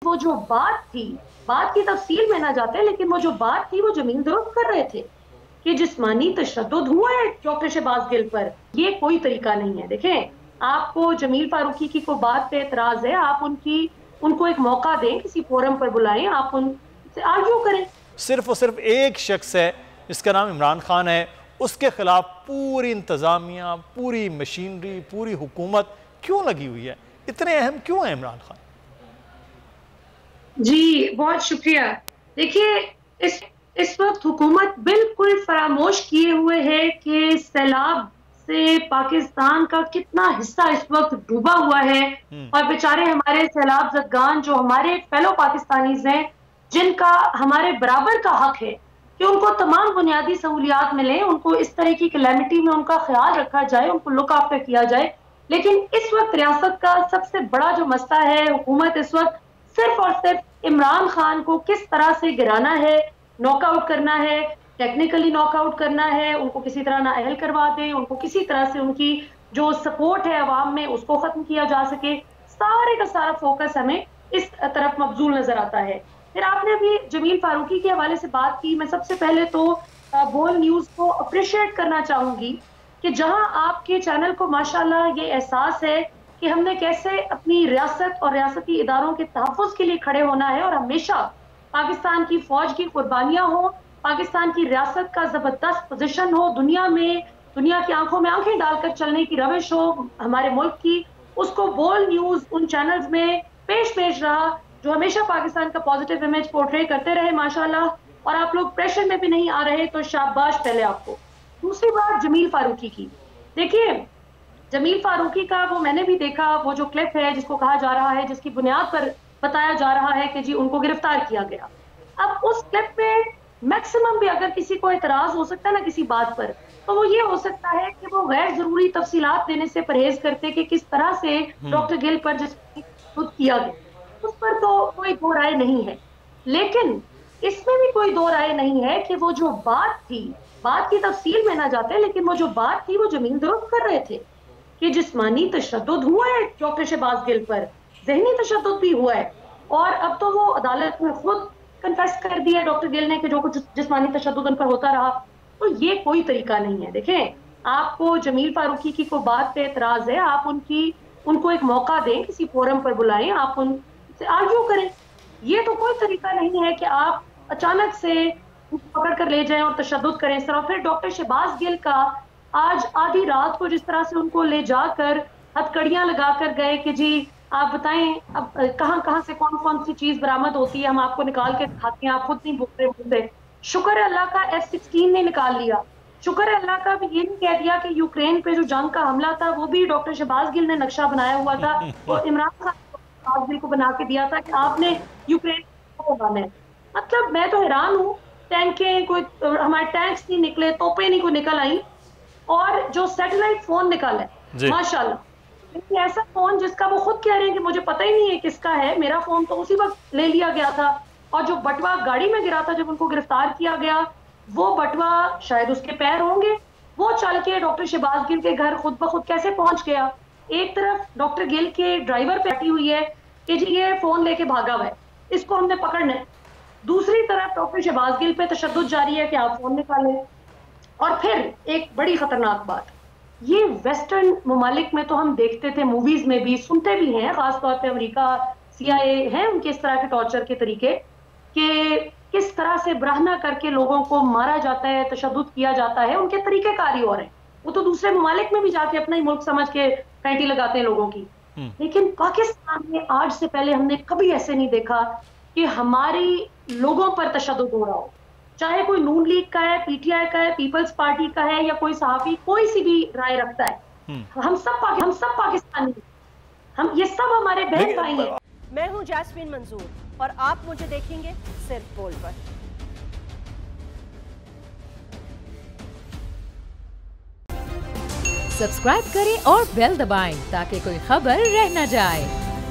वो जो बात थी, बात की तफसील में ना जाते, लेकिन वो जो बात थी वो जमीन दुरुस्त कर रहे थे कि जिस्मानी तशद्दुद हुआ है डॉक्टर शहबाज गिल पर। ये कोई तरीका नहीं है। देखें, आपको जमील फारूकी की कोई बात पे एतराज है, आप उनको एक मौका दें, किसी फोरम पर बुलाएं, आप उनसे आर्ग्यू करें। सिर्फ और सिर्फ एक शख्स है जिसका नाम इमरान खान है, उसके खिलाफ पूरी इंतजामिया, पूरी मशीनरी, पूरी हुकूमत क्यों लगी हुई है? इतने अहम क्यों है इमरान खान? जी बहुत शुक्रिया। देखिए, इस इस वक्त हुकूमत बिल्कुल फरामोश किए हुए है कि सैलाब से पाकिस्तान का कितना हिस्सा इस वक्त डूबा हुआ है। और बेचारे हमारे सैलाब जदगान जो हमारे फेलो पाकिस्तानीज हैं, जिनका हमारे बराबर का हक है कि उनको तमाम बुनियादी सहूलियात मिले, उनको इस तरह की कैलेमिटी में उनका ख्याल रखा जाए, उनको लुक आफ्टर किया जाए। लेकिन इस वक्त रियासत का सबसे बड़ा जो मसला है, हुकूमत इस वक्त सिर्फ और सिर्फ इमरान खान को किस तरह से गिराना है, नॉकआउट करना है, टेक्निकली नॉकआउट करना है, उनको किसी तरह नाअहल करवा दें, उनको किसी तरह से उनकी जो सपोर्ट है अवाम में उसको खत्म किया जा सके। सारे का सारा फोकस हमें इस तरफ मबजूल नजर आता है। फिर आपने अभी जमील फारूकी के हवाले से बात की। मैं सबसे पहले तो बोल न्यूज को अप्रिशिएट करना चाहूंगी कि जहां आपके चैनल को माशाल्लाह ये एहसास है कि हमने कैसे अपनी रियासत और रियासती इदारों के तहफ़्फ़ुज़ के लिए खड़े होना है, और हमेशा पाकिस्तान की फौज की कुर्बानियां हो, पाकिस्तान की रियासत का जबरदस्त पोजीशन हो दुनिया में, दुनिया की आंखों में आंखें डालकर चलने की रविश हो हमारे मुल्क की, उसको बोल न्यूज उन चैनल्स में पेश रहा जो हमेशा पाकिस्तान का पॉजिटिव इमेज पोर्ट्रे करते रहे माशाल्लाह। और आप लोग प्रेशर में भी नहीं आ रहे, तो शाबाश पहले आपको। दूसरी बात जमील फारूकी की। देखिए, जमील फारूकी का वो मैंने भी देखा, वो जो क्लिप है जिसको कहा जा रहा है, जिसकी बुनियाद पर बताया जा रहा है कि जी उनको गिरफ्तार किया गया। अब उस क्लिप में मैक्सिमम भी अगर किसी को एतराज हो सकता है ना किसी बात पर, तो वो ये हो सकता है कि वो गैर जरूरी तफसीलात देने से परहेज करते कि किस तरह से डॉक्टर गिल पर जिस किया गया, उस पर तो कोई दो राय नहीं है। लेकिन इसमें भी कोई दो राय नहीं है कि वो जो बात थी, बात की तफसील में ना जाते, लेकिन वो जो बात थी वो जमीन दुरुस्त कर रहे थे कि जिस्मानी तशद्दुद हुआ है डॉक्टर शहबाज गिल पर, जहनी तशद्दुद भी हुआ है। और अब तो वो अदालत में खुद कन्फेस कर दिया डॉक्टर गिल ने कि जो कुछ जिस्मानी तशद्दुद उन पर होता रहा। तो ये कोई तरीका नहीं है। देखें, आपको जमील फारूकी की कोई बात पे एतराज है, आप उनको एक मौका दें, किसी फोरम पर बुलाएं, आप उनसे आर्ग्यू करें। ये तो कोई तरीका नहीं है कि आप अचानक से उनको पकड़ कर ले जाएं और तशद्दुद करें इस तरह। फिर डॉक्टर शहबाज गिल का आज आधी रात को जिस तरह से उनको ले जाकर हथकड़ियां लगाकर गए कि जी आप बताएं अब कहां कहां से कौन कौन सी चीज बरामद होती है, हम आपको निकाल के दिखाते हैं, आप खुद नहीं बोल रहे मुझसे। शुक्र है अल्लाह का F-16 ने निकाल लिया। शुक्र है अल्लाह का भी ये नहीं कह दिया कि यूक्रेन पे जो जंग का हमला था वो भी डॉक्टर शहबाज गिल ने नक्शा बनाया हुआ था और इमरान खान शहबाज गिल को बना के दिया था कि आपने यूक्रेन को बनाना है। मतलब मैं तो हैरान हूँ, टैंके कोई हमारे टैंक्स नहीं निकले, तोपें नहीं को निकल आई, और जो सैटेलाइट फोन निकाला है माशाल्लाह, ऐसा फोन जिसका वो खुद कह रहे हैं कि मुझे पता ही नहीं है किसका है, मेरा फोन तो उसी वक्त ले लिया गया था। और जो बटवा गाड़ी में गिरा था जब उनको गिरफ्तार किया गया, वो बटवा शायद उसके पैर होंगे, वो चल के डॉक्टर शहबाज गिल के घर खुद ब खुद कैसे पहुंच गया। एक तरफ डॉक्टर गिल के ड्राइवर पे अटी हुई है कि जी ये फोन लेके भागा हुआ है, इसको हमने पकड़ना है। दूसरी तरफ डॉक्टर शहबाज गिल पे तशद्दुद जारी है कि आप फोन निकालें। और फिर एक बड़ी खतरनाक बात, ये वेस्टर्न ममालिक में तो हम देखते थे, मूवीज में भी सुनते भी हैं, खासतौर पे अमेरिका, CIA हैं उनके इस तरह के टॉर्चर के तरीके, कि किस तरह से बराहना करके लोगों को मारा जाता है, तशद्दुद किया जाता है, उनके तरीके कार ही और हैं। वो तो दूसरे ममालिक में भी जाके अपना ही मुल्क समझ के फैंटी लगाते हैं लोगों की। लेकिन पाकिस्तान में आज से पहले हमने कभी ऐसे नहीं देखा कि हमारी लोगों पर तशद्दुद हो रहा हो, चाहे कोई नून लीग का है, PTI का है, पीपल्स पार्टी का है, या कोई सहाफी कोई सी भी राय रखता है। हम सब पाकिस्तानी, हम ये सब हमारे बहन भाई हैं। मैं हूं जैस्मीन मंजूर और आप मुझे देखेंगे सिर्फ बोल पर। सब्सक्राइब करें और बेल दबाएं ताकि कोई खबर रह न जाए।